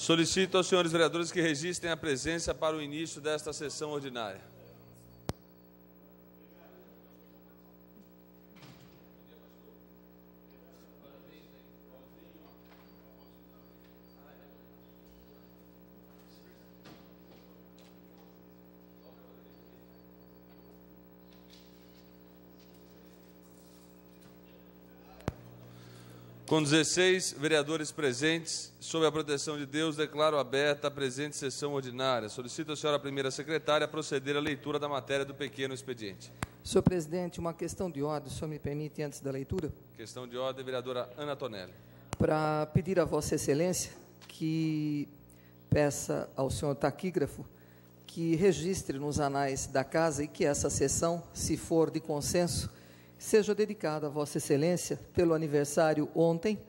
Solicito aos senhores vereadores que registrem a presença para o início desta sessão ordinária. Com 16 vereadores presentes, sob a proteção de Deus, declaro aberta a presente sessão ordinária. Solicito a senhora primeira secretária proceder à leitura da matéria do pequeno expediente. Senhor presidente, uma questão de ordem, o senhor me permite antes da leitura? Questão de ordem, vereadora Ana Tonelli. Para pedir a Vossa Excelência que peça ao senhor taquígrafo que registre nos anais da casa e que essa sessão, se for de consenso, seja dedicada a Vossa Excelência pelo aniversário ontem,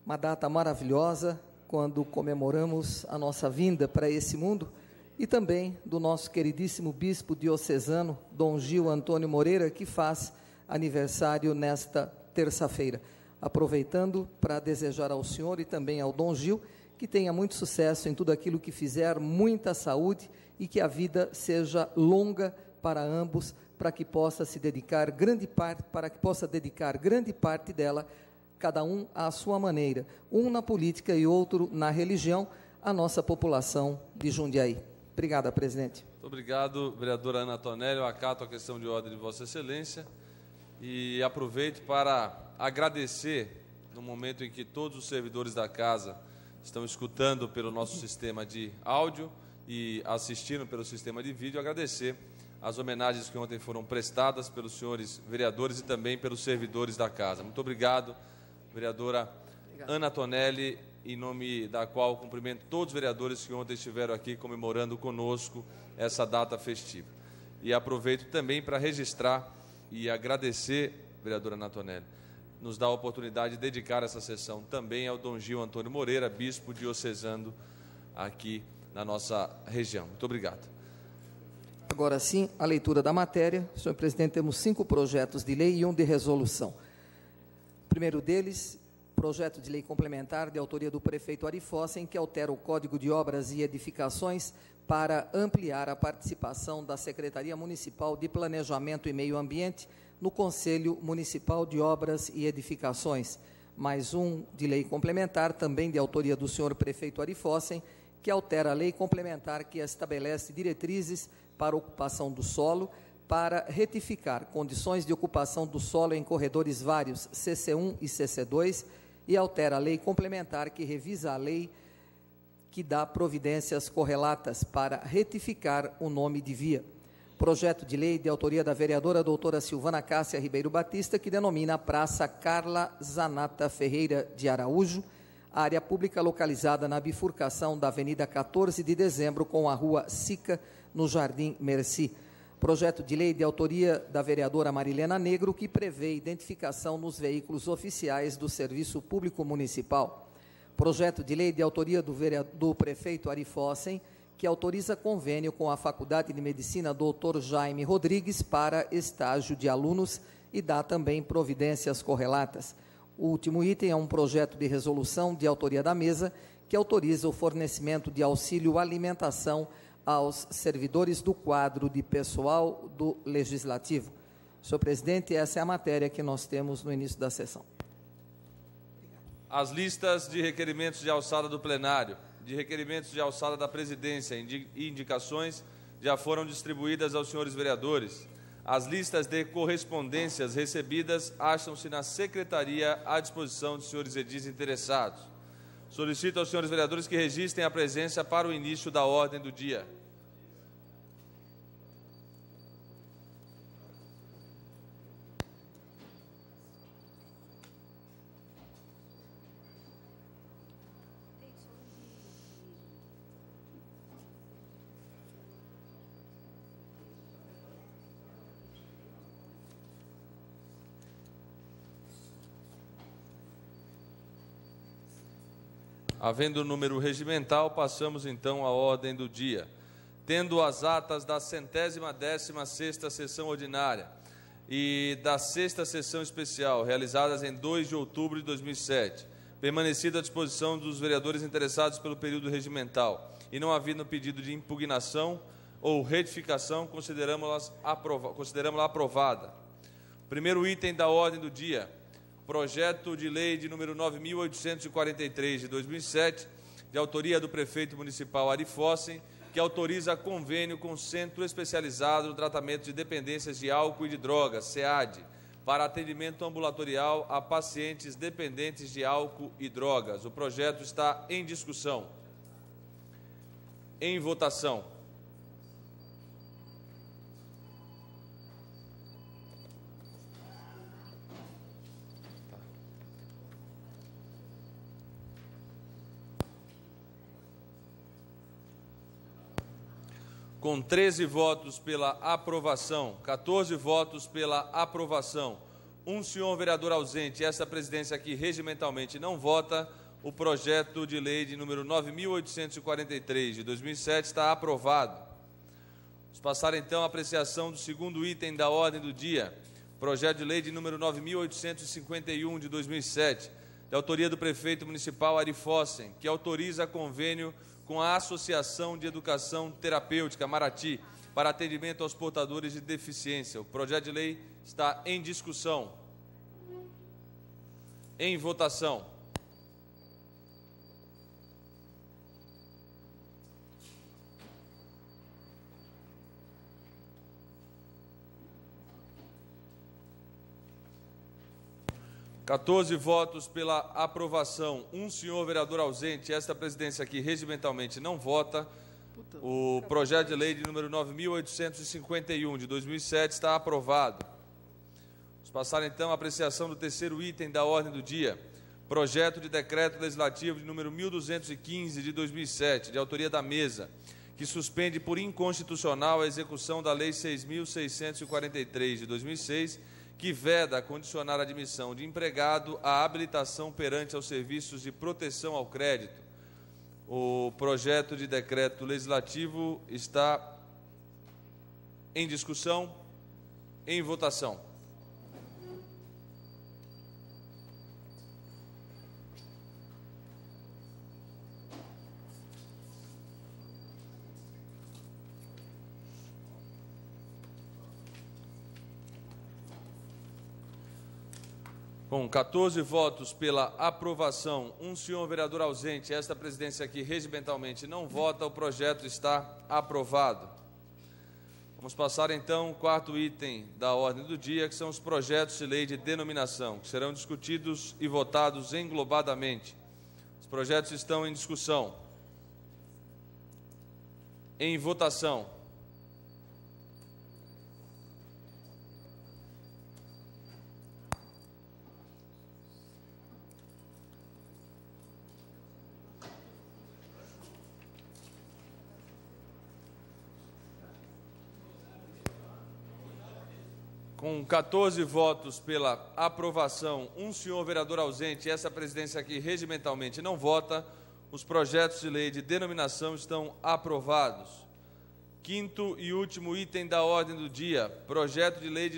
uma data maravilhosa, quando comemoramos a nossa vinda para esse mundo, e também do nosso queridíssimo bispo diocesano, Dom Gil Antônio Moreira, que faz aniversário nesta terça-feira. Aproveitando para desejar ao senhor e também ao Dom Gil que tenha muito sucesso em tudo aquilo que fizer, muita saúde e que a vida seja longa para ambos, para que possa dedicar grande parte dela, cada um à sua maneira, um na política e outro na religião, a nossa população de Jundiaí. Obrigado, presidente. Muito obrigado, vereadora Ana Tonelli. Eu acato a questão de ordem de Vossa Excelência e aproveito para agradecer, no momento em que todos os servidores da casa estão escutando pelo nosso sistema de áudio e assistindo pelo sistema de vídeo, agradecer as homenagens que ontem foram prestadas pelos senhores vereadores e também pelos servidores da casa. Muito obrigado, vereadora Ana Tonelli, em nome da qual cumprimento todos os vereadores que ontem estiveram aqui comemorando conosco essa data festiva. E aproveito também para registrar e agradecer, vereadora Ana Tonelli, nos dá a oportunidade de dedicar essa sessão também ao Dom Gil Antônio Moreira, bispo diocesano aqui na nossa região. Muito obrigado. Agora sim, a leitura da matéria. Senhor presidente, temos 5 projetos de lei e 1 de resolução. O primeiro deles, projeto de lei complementar de autoria do prefeito Ari Fossen, que altera o Código de Obras e Edificações para ampliar a participação da Secretaria Municipal de Planejamento e Meio Ambiente no Conselho Municipal de Obras e Edificações. Mais um de lei complementar, também de autoria do senhor prefeito Ari Fossen, que altera a lei complementar que estabelece diretrizes para ocupação do solo, para retificar condições de ocupação do solo em corredores vários CC1 e CC2, e altera a lei complementar que revisa a lei que dá providências correlatas para retificar o nome de via. Projeto de lei de autoria da vereadora doutora Silvana Cássia Ribeiro Batista, que denomina a Praça Carla Zanata Ferreira de Araújo, área pública localizada na bifurcação da Avenida 14 de Dezembro com a Rua Sica, no Jardim Merci. Projeto de lei de autoria da vereadora Marilena Negro, que prevê identificação nos veículos oficiais do Serviço Público Municipal. Projeto de lei de autoria do prefeito Ari Fossen, que autoriza convênio com a Faculdade de Medicina Dr. Jaime Rodrigues para estágio de alunos e dá também providências correlatas. O último item é um projeto de resolução de autoria da mesa, que autoriza o fornecimento de auxílio alimentação aos servidores do quadro de pessoal do Legislativo. Senhor presidente, essa é a matéria que nós temos no início da sessão. As listas de requerimentos de alçada do plenário, de requerimentos de alçada da presidência e indicações já foram distribuídas aos senhores vereadores. As listas de correspondências recebidas acham-se na secretaria à disposição dos senhores edis interessados. Solicito aos senhores vereadores que registrem a presença para o início da ordem do dia. Havendo o número regimental, passamos então à ordem do dia. Tendo as atas da 116ª sessão ordinária e da 6ª sessão especial, realizadas em 2 de outubro de 2007, permanecido à disposição dos vereadores interessados pelo período regimental e não havendo pedido de impugnação ou retificação, consideramos-la aprovada. Primeiro item da ordem do dia, projeto de lei de número 9.843, de 2007, de autoria do prefeito municipal Ari Fossen, que autoriza convênio com o Centro Especializado no Tratamento de Dependências de Álcool e de Drogas, SEAD, para atendimento ambulatorial a pacientes dependentes de álcool e drogas. O projeto está em discussão. Em votação. Com 13 votos pela aprovação, 14 votos pela aprovação, um senhor vereador ausente, essa presidência aqui regimentalmente não vota, o projeto de lei de número 9.843, de 2007, está aprovado. Vamos passar então à apreciação do segundo item da ordem do dia, projeto de lei de número 9.851, de 2007, de autoria do prefeito municipal Ari Fossen, que autoriza convênio com a Associação de Educação Terapêutica Marati para atendimento aos portadores de deficiência. O projeto de lei está em discussão. Em votação. Quatorze votos pela aprovação, um senhor vereador ausente, esta presidência aqui regimentalmente não vota. O projeto de lei de número 9.851, de 2007, está aprovado. Vamos passar então à apreciação do terceiro item da ordem do dia, projeto de decreto legislativo de número 1.215, de 2007, de autoria da mesa, que suspende por inconstitucional a execução da lei 6.643, de 2006, que veda condicionar a admissão de empregado à habilitação perante aos serviços de proteção ao crédito. O projeto de decreto legislativo está em discussão, em votação. Com 14 votos pela aprovação, um senhor vereador ausente, esta presidência aqui regimentalmente não vota, o projeto está aprovado. Vamos passar então ao quarto item da ordem do dia, que são os projetos de lei de denominação, que serão discutidos e votados englobadamente. Os projetos estão em discussão. Em votação. Com 14 votos pela aprovação, um senhor vereador ausente, essa presidência aqui regimentalmente não vota, os projetos de lei de denominação estão aprovados. Quinto e último item da ordem do dia, projeto de lei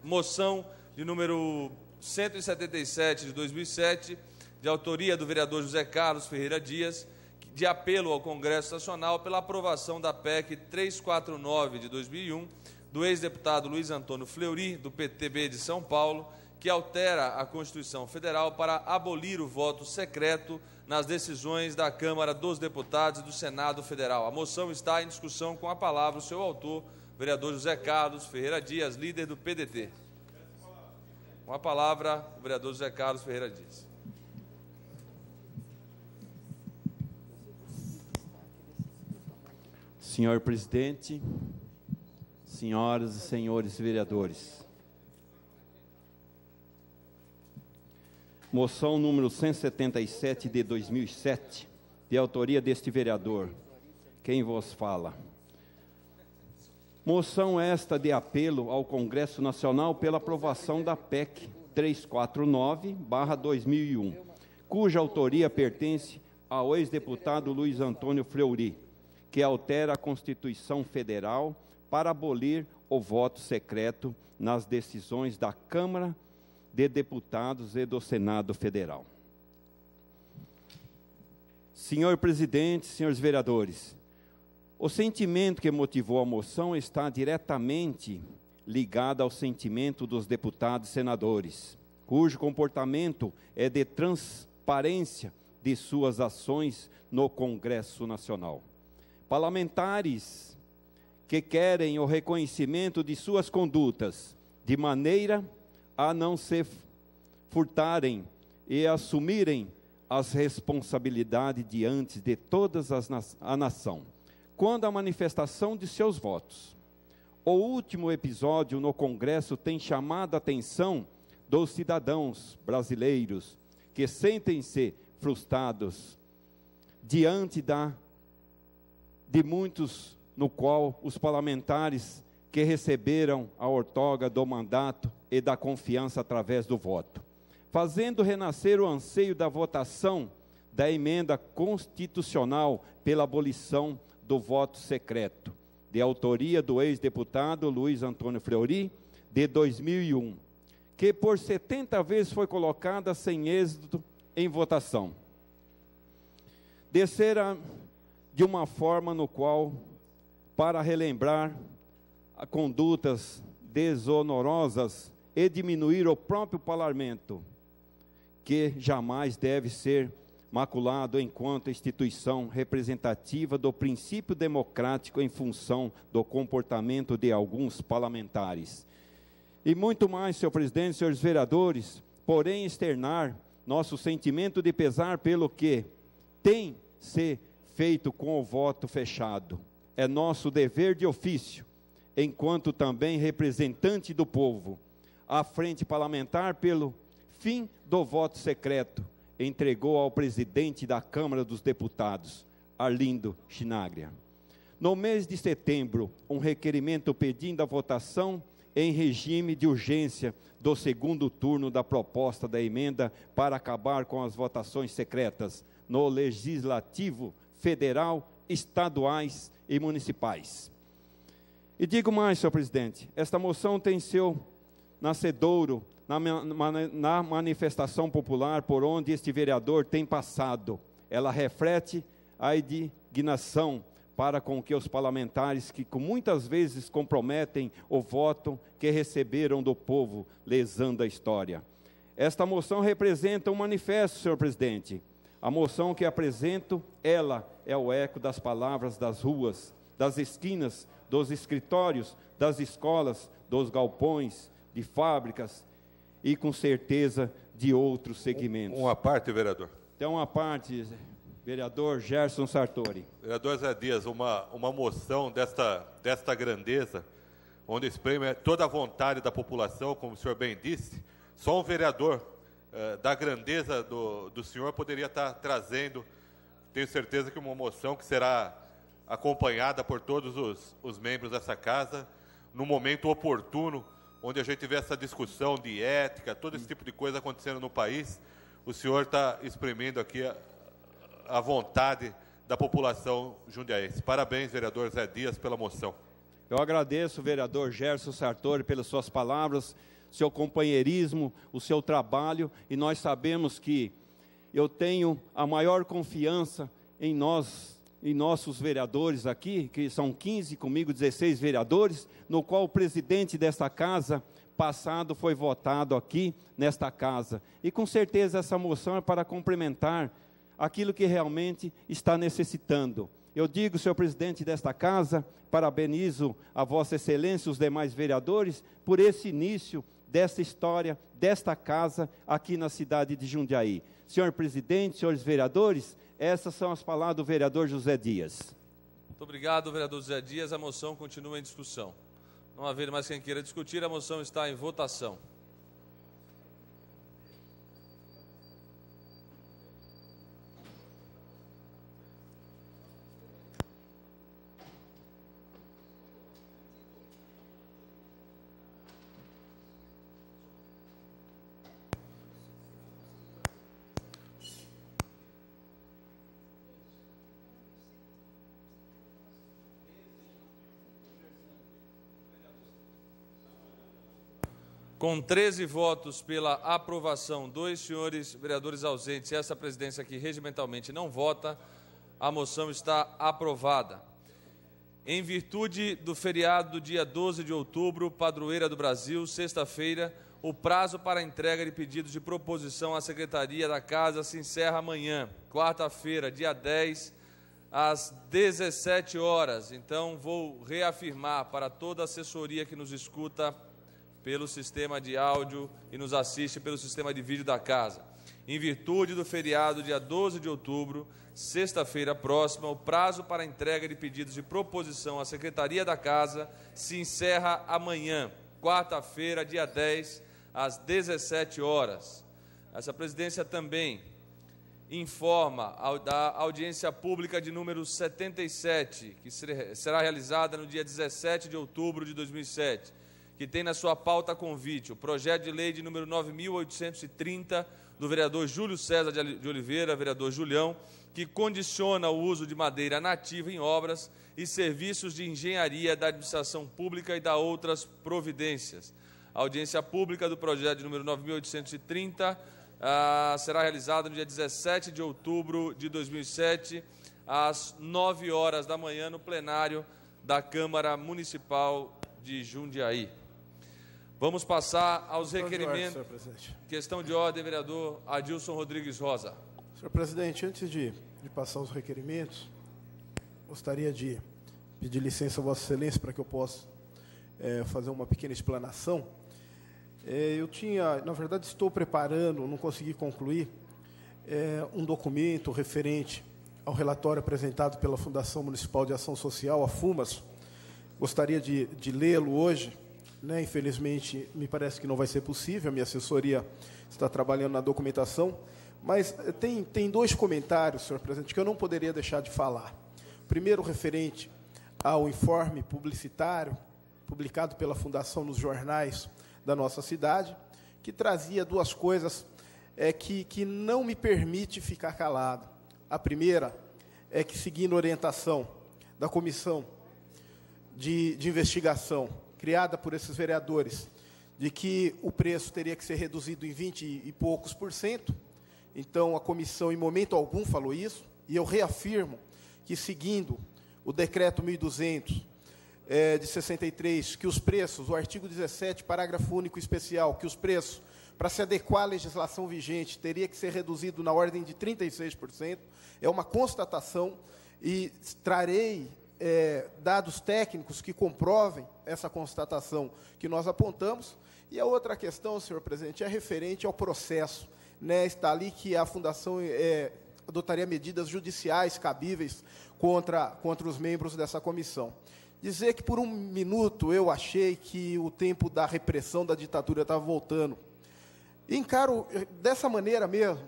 moção de número 177 de 2007, de autoria do vereador José Carlos Ferreira Dias, de apelo ao Congresso Nacional pela aprovação da PEC 349 de 2001, do ex-deputado Luiz Antônio Fleury, do PTB de São Paulo, que altera a Constituição Federal para abolir o voto secreto nas decisões da Câmara dos Deputados e do Senado Federal. A moção está em discussão. Com a palavra o seu autor, vereador José Carlos Ferreira Dias, líder do PDT. Com a palavra, o vereador José Carlos Ferreira Dias. Senhor presidente, senhoras e senhores vereadores, moção número 177 de 2007, de autoria deste vereador, quem vos fala. Moção esta de apelo ao Congresso Nacional pela aprovação da PEC 349/2001, cuja autoria pertence ao ex-deputado Luiz Antônio Fleury, que altera a Constituição Federal para abolir o voto secreto nas decisões da Câmara de Deputados e do Senado Federal. Senhor presidente, senhores vereadores, o sentimento que motivou a moção está diretamente ligado ao sentimento dos deputados e senadores, cujo comportamento é de transparência de suas ações no Congresso Nacional. Parlamentares que querem o reconhecimento de suas condutas, de maneira a não se furtarem e assumirem as responsabilidades diante de toda a nação, quando a manifestação de seus votos. O último episódio no Congresso tem chamado a atenção dos cidadãos brasileiros que sentem-se frustrados diante de muitos no qual os parlamentares que receberam a outorga do mandato e da confiança através do voto, fazendo renascer o anseio da votação da emenda constitucional pela abolição do voto secreto, de autoria do ex-deputado Luiz Antônio Fleury, de 2001, que por 70 vezes foi colocada sem êxito em votação. Descera de uma forma no qual, para relembrar a condutas desonorosas e diminuir o próprio parlamento, que jamais deve ser maculado enquanto instituição representativa do princípio democrático em função do comportamento de alguns parlamentares. E muito mais, senhor presidente, senhores vereadores, porém externar nosso sentimento de pesar pelo que tem se feito com o voto fechado. É nosso dever de ofício, enquanto também representante do povo, à frente parlamentar pelo fim do voto secreto, entregou ao presidente da Câmara dos Deputados, Arlindo Chinaglia. No mês de setembro, um requerimento pedindo a votação em regime de urgência do segundo turno da proposta da emenda para acabar com as votações secretas no Legislativo Federal, estaduais e municipais. E digo mais, senhor presidente, esta moção tem seu nascedouro na manifestação popular por onde este vereador tem passado. Ela reflete a indignação para com que os parlamentares que muitas vezes comprometem o voto que receberam do povo, lesando a história. Esta moção representa um manifesto, senhor presidente. A moção que apresento, ela é o eco das palavras das ruas, das esquinas, dos escritórios, das escolas, dos galpões, de fábricas e, com certeza, de outros segmentos. Uma parte, vereador. Então, uma parte, vereador Gerson Sartori. Vereador Zé Dias, uma moção desta grandeza, onde exprime toda a vontade da população, como o senhor bem disse, só um vereador da grandeza do senhor poderia estar trazendo, tenho certeza que uma moção que será acompanhada por todos os membros dessa casa, no momento oportuno, onde a gente vê essa discussão de ética, todo esse tipo de coisa acontecendo no país, o senhor está exprimindo aqui a vontade da população jundiaense. Parabéns, vereador Zé Dias, pela moção. Eu agradeço, vereador Gerson Sartori, pelas suas palavras, seu companheirismo, o seu trabalho, e nós sabemos que eu tenho a maior confiança em nossos vereadores aqui, que são 15, comigo 16 vereadores, no qual o presidente desta casa passado foi votado aqui nesta casa. E com certeza essa moção é para complementar aquilo que realmente está necessitando. Eu digo, senhor presidente desta casa, parabenizo a vossa excelência e os demais vereadores por esse início desta história, desta casa aqui na cidade de Jundiaí. Senhor presidente, senhores vereadores, essas são as palavras do vereador José Dias. Muito obrigado, vereador José Dias. A moção continua em discussão. Não haver mais quem queira discutir, a moção está em votação. Com 13 votos pela aprovação, 2 senhores vereadores ausentes e essa presidência que regimentalmente não vota, a moção está aprovada. Em virtude do feriado do dia 12 de outubro, padroeira do Brasil, sexta-feira, o prazo para entrega de pedidos de proposição à Secretaria da Casa se encerra amanhã, quarta-feira, dia 10, às 17 horas. Então, vou reafirmar para toda a assessoria que nos escuta pelo sistema de áudio e nos assiste pelo sistema de vídeo da Casa. Em virtude do feriado, dia 12 de outubro, sexta-feira próxima, o prazo para entrega de pedidos de proposição à Secretaria da Casa se encerra amanhã, quarta-feira, dia 10, às 17 horas. Essa presidência também informa da audiência pública de número 77, que será realizada no dia 17 de outubro de 2007, que tem na sua pauta convite o projeto de lei de número 9.830, do vereador Júlio César de Oliveira, vereador Julião, que condiciona o uso de madeira nativa em obras e serviços de engenharia da administração pública e da outras providências. A audiência pública do projeto de número 9.830 será realizada no dia 17 de outubro de 2007, às 9 horas da manhã, no plenário da Câmara Municipal de Jundiaí. Vamos passar aos requerimentos. Senhor presidente. Questão de ordem, vereador Adilson Rodrigues Rosa. Senhor presidente, antes de passar os requerimentos, gostaria de pedir licença a Vossa Excelência para que eu possa fazer uma pequena explanação. Na verdade, estou preparando, não consegui concluir, um documento referente ao relatório apresentado pela Fundação Municipal de Ação Social, a FUMAS. Gostaria de lê-lo hoje, né? Infelizmente, me parece que não vai ser possível, a minha assessoria está trabalhando na documentação, mas tem 2 comentários, senhor presidente, que eu não poderia deixar de falar. Primeiro, referente ao informe publicitário, publicado pela Fundação nos jornais da nossa cidade, que trazia 2 coisas que não me permite ficar calado. A primeira é que, seguindo a orientação da comissão de investigação criada por esses vereadores, de que o preço teria que ser reduzido em 20 e poucos %, então a comissão em momento algum falou isso, e eu reafirmo que, seguindo o decreto 1.200 de 63, que os preços, o artigo 17, parágrafo único especial, que os preços, para se adequar à legislação vigente, teria que ser reduzido na ordem de 36%, é uma constatação, e trarei dados técnicos que comprovem essa constatação que nós apontamos. E a outra questão, senhor presidente, é referente ao processo, né? Está ali que a Fundação adotaria medidas judiciais cabíveis contra os membros dessa comissão. Dizer que, por um minuto, eu achei que o tempo da repressão da ditadura estava voltando. E encaro dessa maneira mesmo,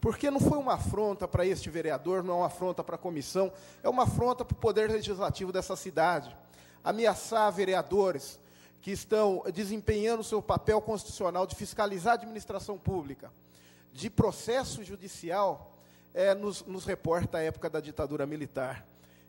porque não foi uma afronta para este vereador, não é uma afronta para a comissão, é uma afronta para o poder legislativo dessa cidade. Ameaçar vereadores que estão desempenhando o seu papel constitucional de fiscalizar a administração pública, de processo judicial, nos reporta a época da ditadura militar.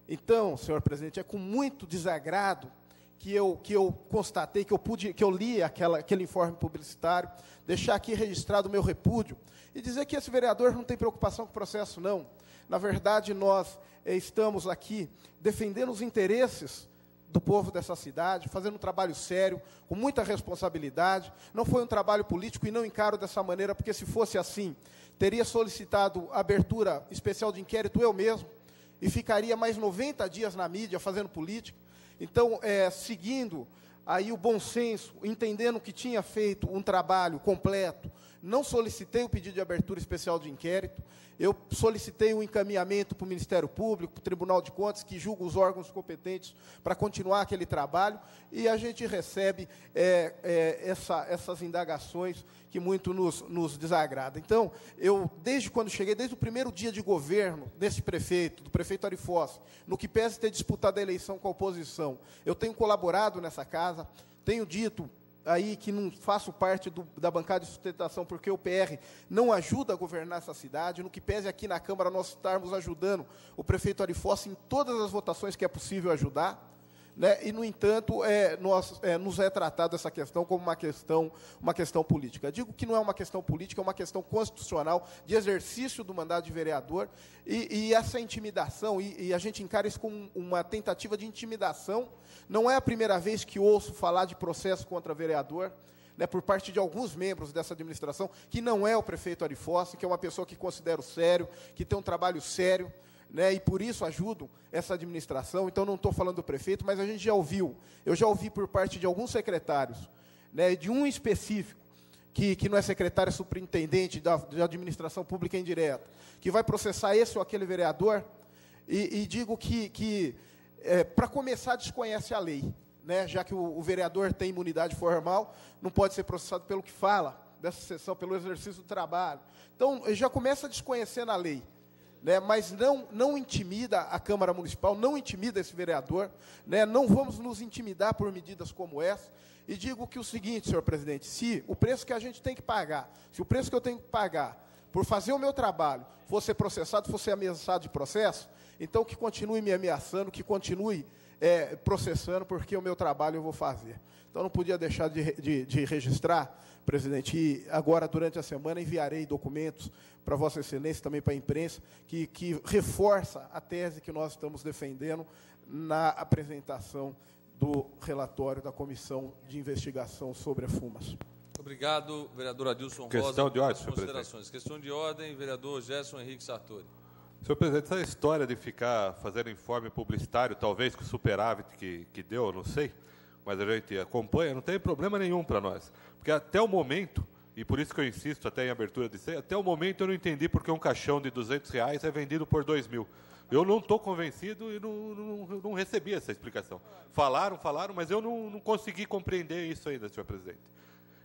Então, senhor presidente, é com muito desagrado que eu constatei, que eu li aquele informe publicitário, deixar aqui registrado o meu repúdio, e dizer que esse vereador não tem preocupação com o processo, não. Na verdade, nós estamos aqui defendendo os interesses do povo dessa cidade, fazendo um trabalho sério, com muita responsabilidade. Não foi um trabalho político e não encaro dessa maneira, porque, se fosse assim, teria solicitado abertura especial de inquérito eu mesmo, e ficaria mais 90 dias na mídia fazendo política. Então, seguindo aí o bom senso, entendendo que tinha feito um trabalho completo, não solicitei o pedido de abertura especial de inquérito, eu solicitei um encaminhamento para o Ministério Público, para o Tribunal de Contas, que julga os órgãos competentes para continuar aquele trabalho, e a gente recebe essas indagações que muito nos desagrada. Então, desde quando cheguei, desde o primeiro dia de governo desse prefeito, do prefeito Ari Fosse, no que pese ter disputado a eleição com a oposição, eu tenho colaborado nessa casa, tenho dito aí que não faço parte da bancada de sustentação, porque o PR não ajuda a governar essa cidade, no que pese aqui na Câmara nós estarmos ajudando o prefeito Ari Fosse em todas as votações que é possível ajudar. né? E, no entanto, nos é tratado essa questão como uma questão política. Digo que não é uma questão política, é uma questão constitucional de exercício do mandato de vereador, e essa intimidação, e a gente encara isso como uma tentativa de intimidação. Não é a primeira vez que ouço falar de processo contra vereador, né, por parte de alguns membros dessa administração, que não é o prefeito Ari Fossi, que é uma pessoa que considero sério, que tem um trabalho sério, né, e por isso ajudam essa administração. Então, não estou falando do prefeito, mas a gente já ouviu, eu já ouvi por parte de alguns secretários, né, de um específico, que não é secretário, é superintendente da administração pública indireta, que vai processar esse ou aquele vereador, e digo que para começar, desconhece a lei, né, já que o vereador tem imunidade formal, não pode ser processado pelo que fala dessa sessão, pelo exercício do trabalho. Então, já começa desconhecendo a lei, né, mas não intimida a Câmara Municipal, não intimida esse vereador, né, não vamos nos intimidar por medidas como essa. E digo que o seguinte, senhor presidente, se o preço que a gente tem que pagar, se o preço que eu tenho que pagar por fazer o meu trabalho for ser processado, for ser ameaçado de processo, então que continue me ameaçando, que continue processando, porque o meu trabalho eu vou fazer. Então, não podia deixar de registrar, presidente, e agora, durante a semana, enviarei documentos para Vossa Excelência, também para a imprensa, que reforça a tese que nós estamos defendendo na apresentação do relatório da Comissão de Investigação sobre a FUMAS. Obrigado, vereador Adilson Rosa. Questão de ordem, senhor considerações. Questão de ordem, vereador Gerson Henrique Sartori. Senhor presidente, essa história de ficar fazendo informe publicitário, talvez com o superávit que deu, eu não sei, mas a gente acompanha, não tem problema nenhum para nós. Porque até o momento, e por isso que eu insisto até em abertura de ceia, até o momento eu não entendi porque um caixão de R$200 é vendido por 2.000. Eu não estou convencido e não recebi essa explicação. Falaram, mas eu não consegui compreender isso ainda, senhor presidente.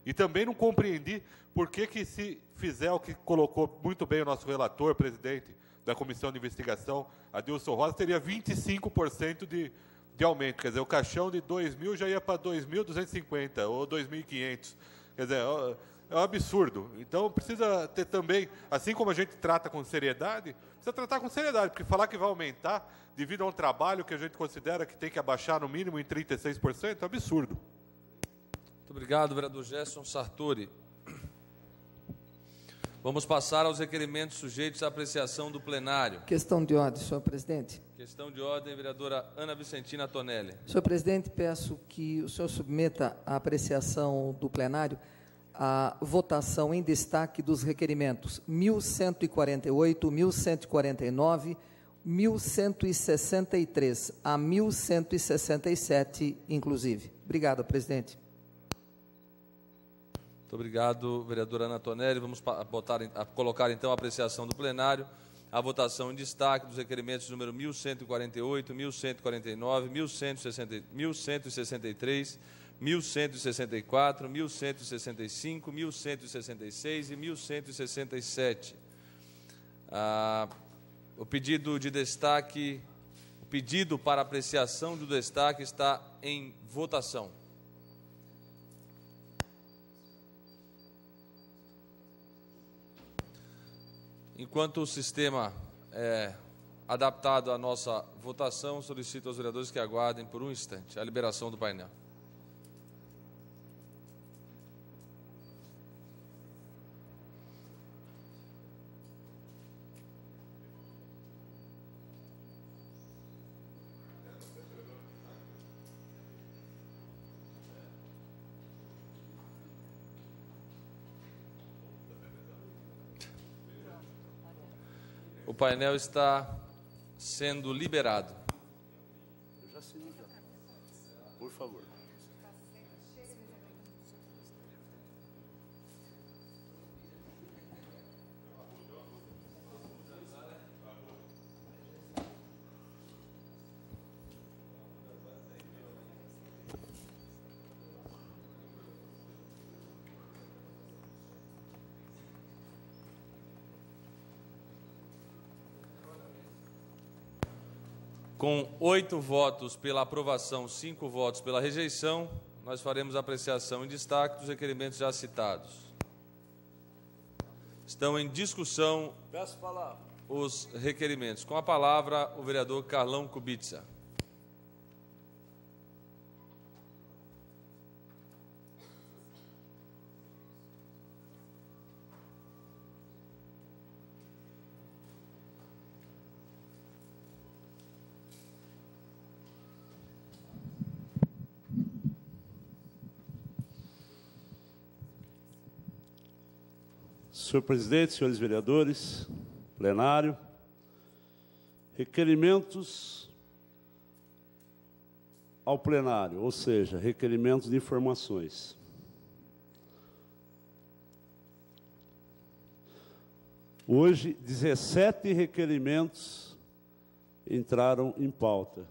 E também não compreendi por que se fizer o que colocou muito bem o nosso relator, presidente da Comissão de Investigação, Adilson Rosa, teria 25% de aumento. Quer dizer, o caixão de 2.000 já ia para 2.250 ou 2.500. Quer dizer, é um absurdo. Então, precisa ter também, assim como a gente trata com seriedade, precisa tratar com seriedade, porque falar que vai aumentar devido a um trabalho que a gente considera que tem que abaixar no mínimo em 36%, é um absurdo. Muito obrigado, vereador Gerson Sartori. Vamos passar aos requerimentos sujeitos à apreciação do plenário. Questão de ordem, senhor presidente. Questão de ordem, vereadora Ana Vicentina Tonelli. Senhor presidente, peço que o senhor submeta à apreciação do plenário a votação em destaque dos requerimentos 1148, 1149, 1163 a 1167, inclusive. Obrigado, presidente. Muito obrigado, vereadora Ana Tonelli. Vamos colocar, então, a apreciação do plenário, a votação em destaque dos requerimentos número 1148, 1149, 1163, 1164, 1165, 1166 e 1167. O pedido de destaque, o pedido para apreciação do destaque está em votação. Enquanto o sistema é adaptado à nossa votação, solicito aos vereadores que aguardem por um instante a liberação do painel. O painel está sendo liberado. Eu já assinei, por favor. Com 8 votos pela aprovação, 5 votos pela rejeição, nós faremos a apreciação em destaque dos requerimentos já citados. Estão em discussão os requerimentos. Com a palavra, o vereador Carlão Kubitsa. Senhor presidente, senhores vereadores, plenário, requerimentos ao plenário, ou seja, requerimentos de informações. Hoje, 17 requerimentos entraram em pauta.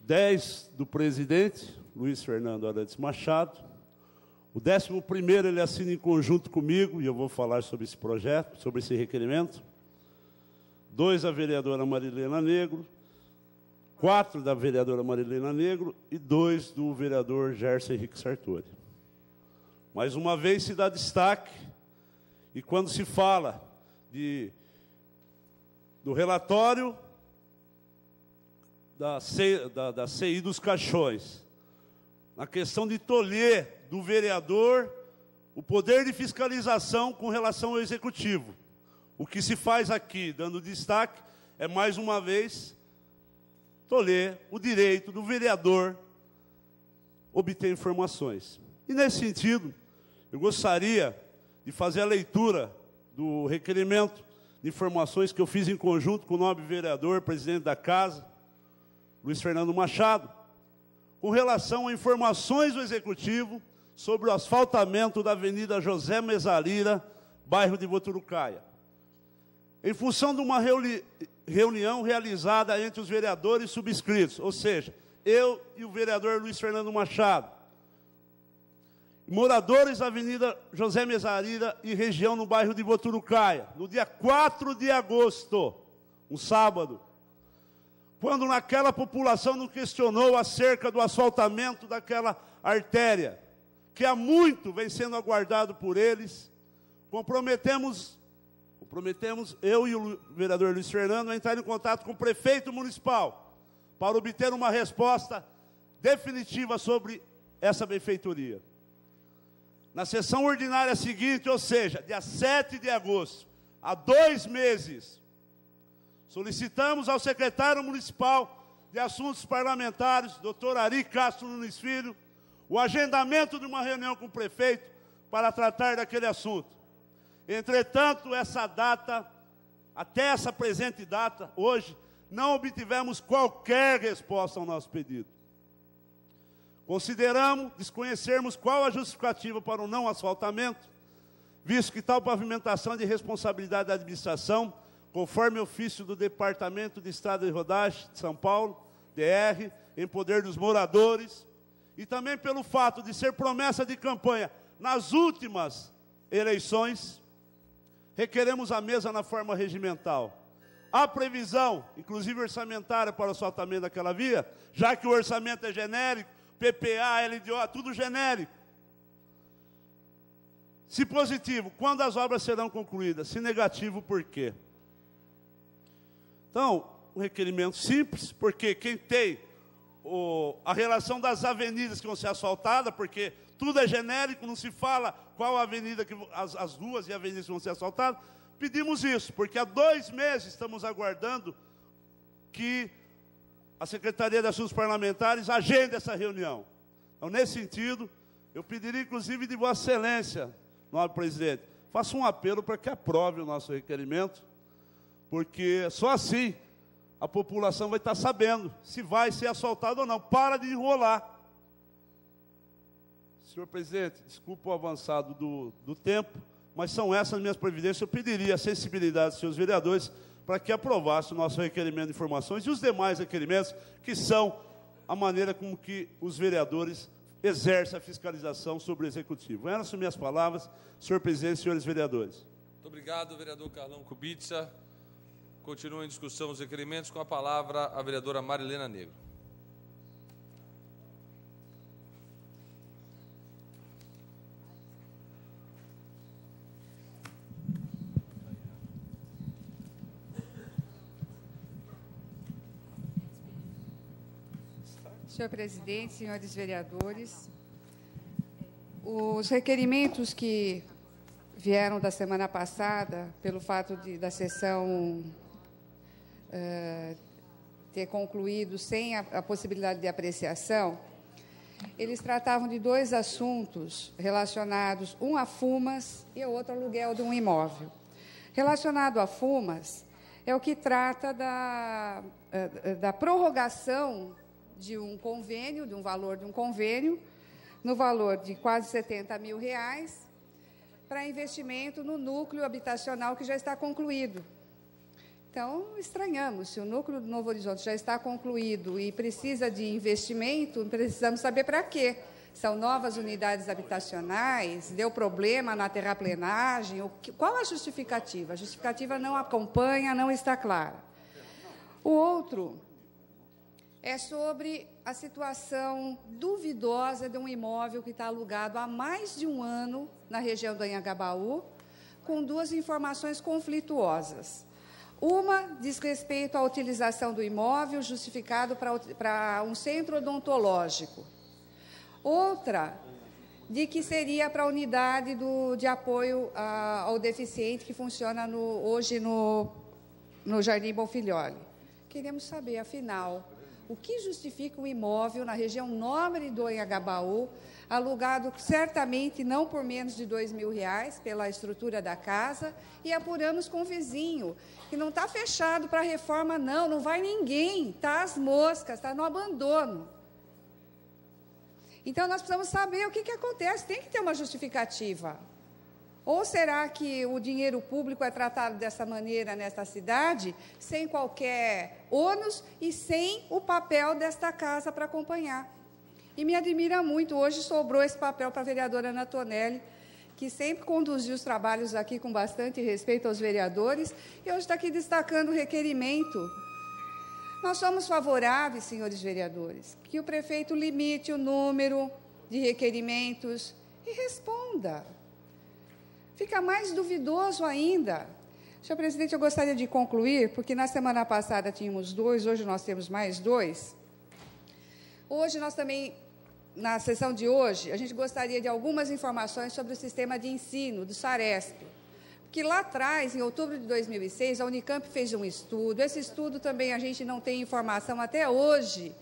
10 do presidente, Luiz Fernando Arantes Machado. O 11º ele assina em conjunto comigo, e eu vou falar sobre esse projeto, sobre esse requerimento. 2 da vereadora Marilena Negro, 4 da vereadora Marilena Negro e 2 do vereador Gerson Henrique Sartori. Mais uma vez se dá destaque, e quando se fala do relatório da CI dos Caixões, na questão de tolher do vereador o poder de fiscalização com relação ao executivo. O que se faz aqui, dando destaque, é mais uma vez tolher o direito do vereador obter informações. E nesse sentido, eu gostaria de fazer a leitura do requerimento de informações que eu fiz em conjunto com o nobre vereador, presidente da Casa, Luiz Fernando Machado, com relação a informações do Executivo sobre o asfaltamento da Avenida José Mezzalira, bairro de Voturucaia. Em função de uma reunião realizada entre os vereadores subscritos, ou seja, eu e o vereador Luiz Fernando Machado, moradores da Avenida José Mezzalira e região no bairro de Voturucaia, no dia 4 de agosto, um sábado, quando naquela população nos questionou acerca do asfaltamento daquela artéria, que há muito vem sendo aguardado por eles, comprometemos, eu e o vereador Luiz Fernando, a entrar em contato com o prefeito municipal, para obter uma resposta definitiva sobre essa benfeitoria. Na sessão ordinária seguinte, ou seja, dia 7 de agosto, há 2 meses, solicitamos ao secretário municipal de Assuntos Parlamentares, doutor Ari Castro Nunes Filho, o agendamento de uma reunião com o prefeito para tratar daquele assunto. Entretanto, essa data, até essa presente data, hoje, não obtivemos qualquer resposta ao nosso pedido. Consideramos desconhecermos qual a justificativa para o não asfaltamento, visto que tal pavimentação é de responsabilidade da administração, conforme ofício do Departamento de Estrada de Rodagem de São Paulo, DR, em poder dos moradores, e também pelo fato de ser promessa de campanha nas últimas eleições, requeremos a mesa na forma regimental. Há previsão, inclusive orçamentária, para o asfaltamento daquela via, já que o orçamento é genérico, PPA, LDO, tudo genérico. Se positivo, quando as obras serão concluídas? Se negativo, por quê? Então, um requerimento simples, porque quem tem a relação das avenidas que vão ser asfaltadas, porque tudo é genérico, não se fala qual avenida, as ruas e avenidas que vão ser asfaltadas, pedimos isso, porque há 2 meses estamos aguardando que a Secretaria de Assuntos Parlamentares agende essa reunião. Então, nesse sentido, eu pediria, inclusive, de Vossa Excelência, nobre presidente, faça um apelo para que aprove o nosso requerimento, porque só assim a população vai estar sabendo se vai ser asfaltado ou não. Para de enrolar. Senhor presidente, desculpa o avançado do tempo, mas são essas minhas providências. Eu pediria a sensibilidade dos senhores vereadores para que aprovasse o nosso requerimento de informações e os demais requerimentos, que são a maneira como que os vereadores exercem a fiscalização sobre o Executivo. Essas são minhas palavras, senhor presidente e senhores vereadores. Muito obrigado, vereador Carlão Kubitsa. Continua em discussão os requerimentos, com a palavra a vereadora Marilena Negro. Senhor presidente, senhores vereadores, os requerimentos que vieram da semana passada, pelo fato da sessão ter concluído sem a possibilidade de apreciação, eles tratavam de dois assuntos relacionados, um a FUMAS e o outro aluguel de um imóvel. Relacionado a FUMAS, é o que trata da prorrogação de um convênio, de um valor de um convênio, no valor de quase R$70 mil, para investimento no núcleo habitacional que já está concluído. Então, estranhamos, se o núcleo do Novo Horizonte já está concluído e precisa de investimento, precisamos saber para quê. São novas unidades habitacionais, deu problema na terraplenagem, qual a justificativa? A justificativa não acompanha, não está clara. O outro é sobre a situação duvidosa de um imóvel que está alugado há mais de um ano na região do Anhangabaú, com duas informações conflituosas. Uma diz respeito à utilização do imóvel justificado para um centro odontológico. Outra, de que seria para a unidade de apoio ao deficiente que funciona hoje no Jardim Bonfilholi. Queremos saber, afinal, o que justifica um imóvel na região nobre do Anhangabaú, alugado certamente não por menos de R$2 mil pela estrutura da casa, e apuramos com o vizinho, que não está fechado para reforma, não vai ninguém, está às moscas, está no abandono. Então, nós precisamos saber o que acontece, tem que ter uma justificativa. Ou será que o dinheiro público é tratado dessa maneira nesta cidade, sem qualquer ônus e sem o papel desta casa para acompanhar? E me admira muito, hoje sobrou esse papel para a vereadora Ana Tonelli, que sempre conduziu os trabalhos aqui com bastante respeito aos vereadores, e hoje está aqui destacando o requerimento. Nós somos favoráveis, senhores vereadores, que o prefeito limite o número de requerimentos e responda. Fica mais duvidoso ainda. Senhor presidente, eu gostaria de concluir, porque na semana passada tínhamos 2, hoje nós temos mais 2. Hoje nós também, na sessão de hoje, a gente gostaria de algumas informações sobre o sistema de ensino do Saresp. Porque lá atrás, em outubro de 2006, a Unicamp fez um estudo. Esse estudo também a gente não tem informação até hoje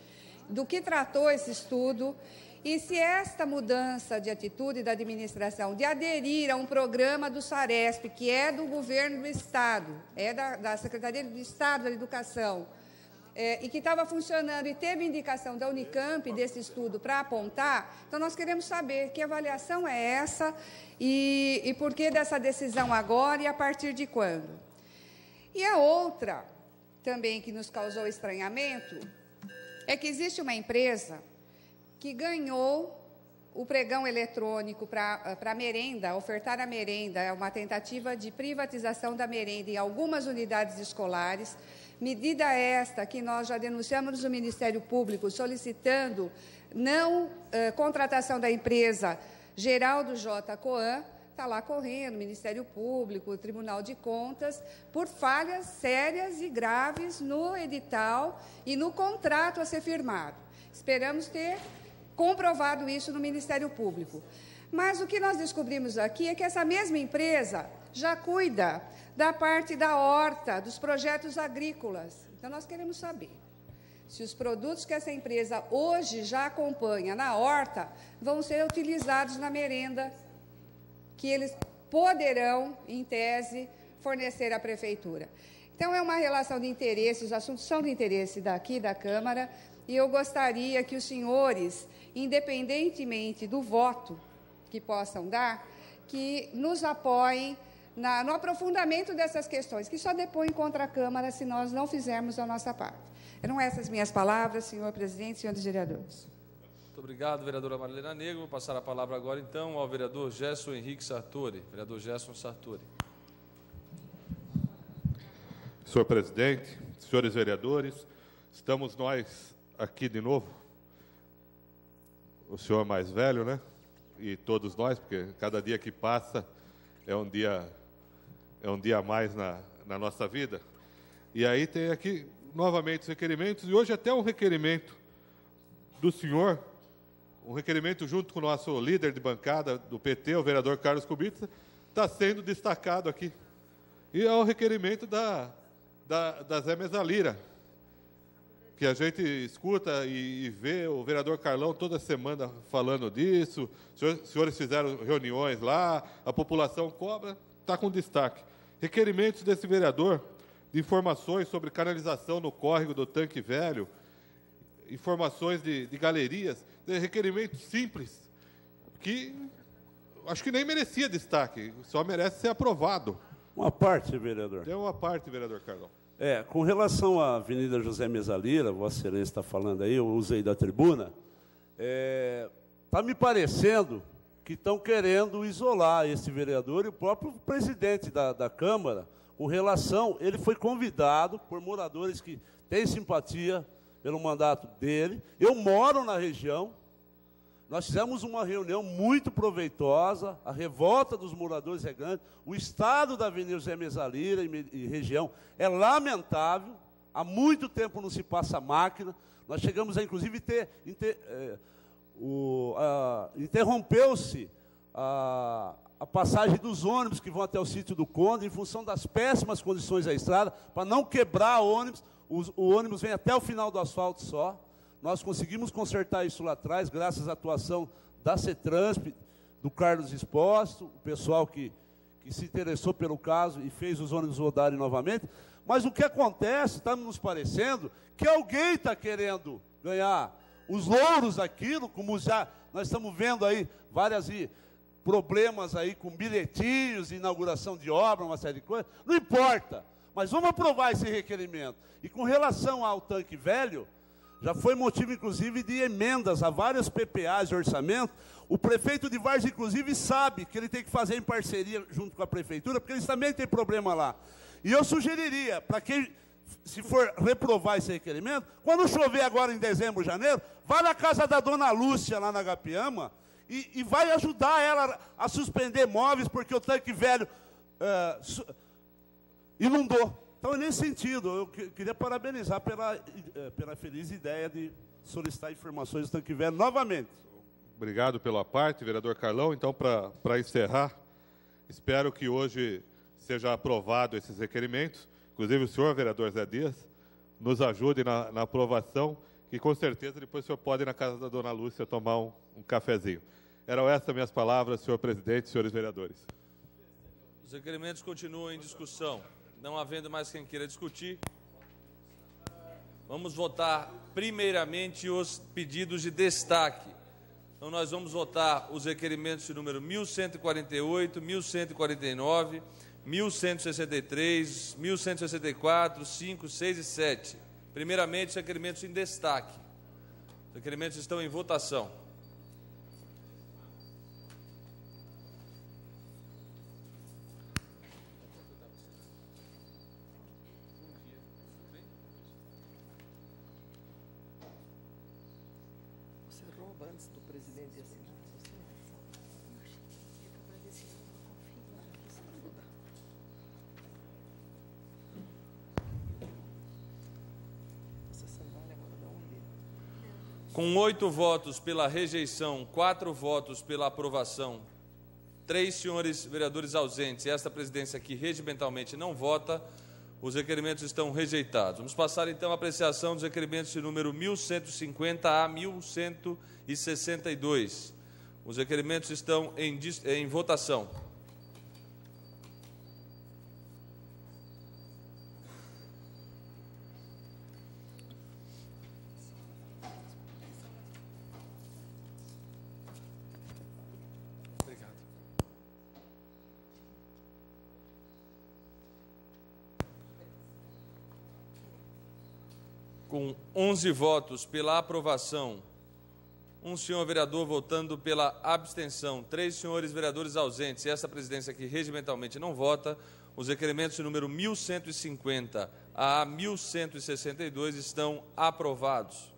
do que tratou esse estudo e se esta mudança de atitude da administração de aderir a um programa do Saresp, que é do governo do Estado, é da Secretaria do Estado da Educação, e que estava funcionando e teve indicação da Unicamp desse estudo para apontar, então nós queremos saber que avaliação é essa e por que dessa decisão agora e a partir de quando. E a outra, também que nos causou estranhamento, é que existe uma empresa que ganhou o pregão eletrônico para a merenda, ofertar a merenda, é uma tentativa de privatização da merenda em algumas unidades escolares, medida esta que nós já denunciamos no Ministério Público, solicitando não contratação da empresa Geraldo J. Coan, está lá correndo, Ministério Público, Tribunal de Contas, por falhas sérias e graves no edital e no contrato a ser firmado. Esperamos ter comprovado isso no Ministério Público. Mas o que nós descobrimos aqui é que essa mesma empresa já cuida da parte da horta, dos projetos agrícolas. Então, nós queremos saber se os produtos que essa empresa hoje já acompanha na horta vão ser utilizados na merenda, que eles poderão, em tese, fornecer à Prefeitura. Então, é uma relação de interesse, os assuntos são de interesse daqui da Câmara, e eu gostaria que os senhores, independentemente do voto que possam dar, que nos apoiem no aprofundamento dessas questões, que só depõem contra a Câmara se nós não fizermos a nossa parte. Eram essas minhas palavras, senhor presidente, senhores vereadores. Muito obrigado, vereadora Marilena Negro. Vou passar a palavra agora, então, ao vereador Gerson Henrique Sartori. Vereador Gerson Sartori. Senhor presidente, senhores vereadores, estamos nós aqui de novo, o senhor mais velho, né? E todos nós, porque cada dia que passa é um dia a mais na nossa vida. E aí tem aqui novamente os requerimentos, e hoje até um requerimento do senhor, um requerimento junto com o nosso líder de bancada do PT, o vereador Carlos Kubica, está sendo destacado aqui. E é o requerimento da Zé Mesalira. que a gente escuta e vê o vereador Carlão toda semana falando disso, os senhores fizeram reuniões lá, a população cobra, está com destaque. Requerimentos desse vereador de informações sobre canalização no córrego do Tanque Velho, informações de galerias, requerimentos simples, que acho que nem merecia destaque, só merece ser aprovado. Uma parte, vereador. Tem uma parte, vereador Carlão. Com relação à Avenida José Mesalira, Vossa Excelência está falando aí, eu usei da tribuna, está me parecendo que estão querendo isolar esse vereador e o próprio presidente da Câmara, com relação, ele foi convidado por moradores que têm simpatia pelo mandato dele. Eu moro na região, nós fizemos uma reunião muito proveitosa, a revolta dos moradores é grande, o estado da Avenida José Mesalira e região é lamentável, há muito tempo não se passa máquina, nós chegamos a, inclusive, interrompeu-se a passagem dos ônibus que vão até o sítio do Conde, em função das péssimas condições da estrada, para não quebrar o ônibus, o ônibus vem até o final do asfalto só. Nós conseguimos consertar isso lá atrás, graças à atuação da CETRANSP, do Carlos Exposto, o pessoal que se interessou pelo caso e fez os ônibus rodarem novamente. Mas o que acontece, está nos parecendo, que alguém está querendo ganhar os louros daquilo, como já nós estamos vendo aí vários problemas aí com bilhetinhos, inauguração de obra, uma série de coisas. Não importa, mas vamos aprovar esse requerimento. E com relação ao Tanque Velho, já foi motivo, inclusive, de emendas a vários PPAs de orçamento. O prefeito de Várzea, inclusive, sabe que ele tem que fazer em parceria junto com a prefeitura, porque eles também têm problema lá. E eu sugeriria, para quem, se for reprovar esse requerimento, quando chover agora em dezembro, janeiro, vá na casa da dona Lúcia, lá na Gapiama, e vai ajudar ela a suspender móveis, porque o Tanque Velho inundou. Então, nesse sentido, eu queria parabenizar pela feliz ideia de solicitar informações do Tanque Velho novamente. Obrigado pela parte, vereador Carlão. Então, para encerrar, espero que hoje seja aprovado esses requerimentos. Inclusive, o senhor, vereador Zé Dias, nos ajude na aprovação, que com certeza depois o senhor pode ir na casa da dona Lúcia tomar um cafezinho. Eram essas minhas palavras, senhor presidente, senhores vereadores. Os requerimentos continuam em discussão. Não havendo mais quem queira discutir, vamos votar primeiramente os pedidos de destaque. Então, nós vamos votar os requerimentos de número 1148, 1149, 1163, 1164, 5, 6 e 7. Primeiramente, os requerimentos em destaque. Os requerimentos estão em votação. Antes do presidente assinar. Com 8 votos pela rejeição, 4 votos pela aprovação, 3 senhores vereadores ausentes e esta presidência aqui regimentalmente não vota, os requerimentos estão rejeitados. Vamos passar então à apreciação dos requerimentos de número 1150 a 1162. Os requerimentos estão em votação. Com 11 votos pela aprovação, um senhor vereador votando pela abstenção, 3 senhores vereadores ausentes e essa presidência aqui regimentalmente não vota, os requerimentos de número 1150 a 1162 estão aprovados.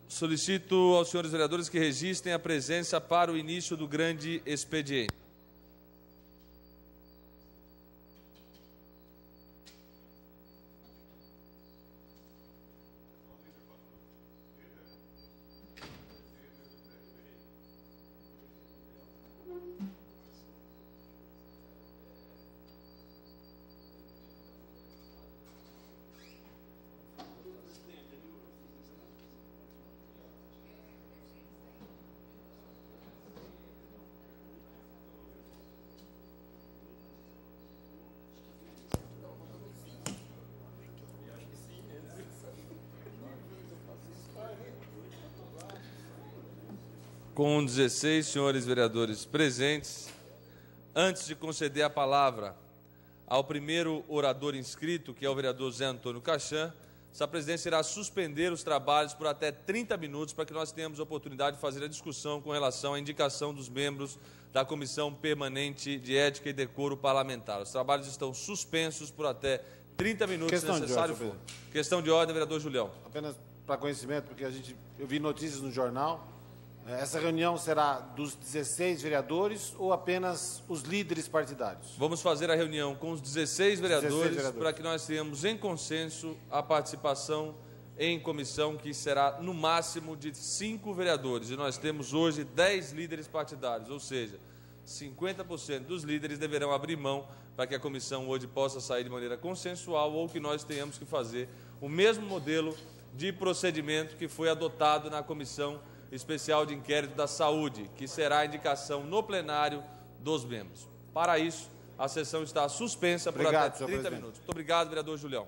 Solicito aos senhores vereadores que registrem a presença para o início do grande expediente. Com 16 senhores vereadores presentes, antes de conceder a palavra ao primeiro orador inscrito, que é o vereador Zé Antônio Cachan, essa presidência irá suspender os trabalhos por até 30 minutos para que nós tenhamos a oportunidade de fazer a discussão com relação à indicação dos membros da Comissão Permanente de Ética e Decoro Parlamentar. Os trabalhos estão suspensos por até 30 minutos, se necessário for. Questão de ordem, vereador Julião. Apenas para conhecimento, porque eu vi notícias no jornal. Essa reunião será dos 16 vereadores ou apenas os líderes partidários? Vamos fazer a reunião com os 16 vereadores para que nós tenhamos em consenso a participação em comissão, que será no máximo de 5 vereadores. E nós temos hoje 10 líderes partidários, ou seja, 50% dos líderes deverão abrir mão para que a comissão hoje possa sair de maneira consensual ou que nós tenhamos que fazer o mesmo modelo de procedimento que foi adotado na Comissão Especial de Inquérito da Saúde, que será a indicação no plenário dos membros. Para isso, a sessão está suspensa por até 30 minutos. Muito obrigado, vereador Julião.